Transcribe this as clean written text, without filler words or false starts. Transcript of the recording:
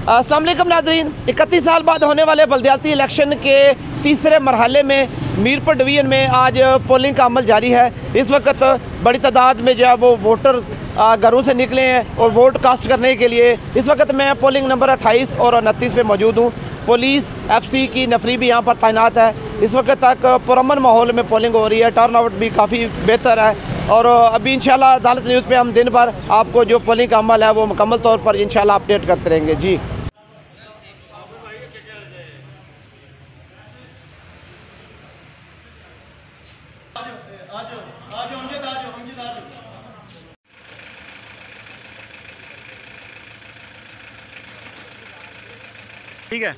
अस्सलाम वालेकुम नाज़रीन, 31 साल बाद होने वाले बल्दियाती इलेक्शन के तीसरे मरहले में मीरपुर डिवीज़न में आज पोलिंग का अमल जारी है। इस वक्त बड़ी तादाद में जो है वो वोटर घरों से निकले हैं और वोट कास्ट करने के लिए। इस वक्त मैं पोलिंग नंबर 28 और 29 पे मौजूद हूँ। पुलिस FC की नफरी भी यहाँ पर तैनात है। इस वक्त तक पुरअमन माहौल में पोलिंग हो रही है, टर्न आउट भी काफ़ी बेहतर है और अभी इंशाल्लाह अदालत न्यूज़ पे हम दिन भर आपको जो पोलिंग का अमल है वो मुकम्मल तौर पर इंशाल्लाह अपडेट करते रहेंगे। जी ठीक है।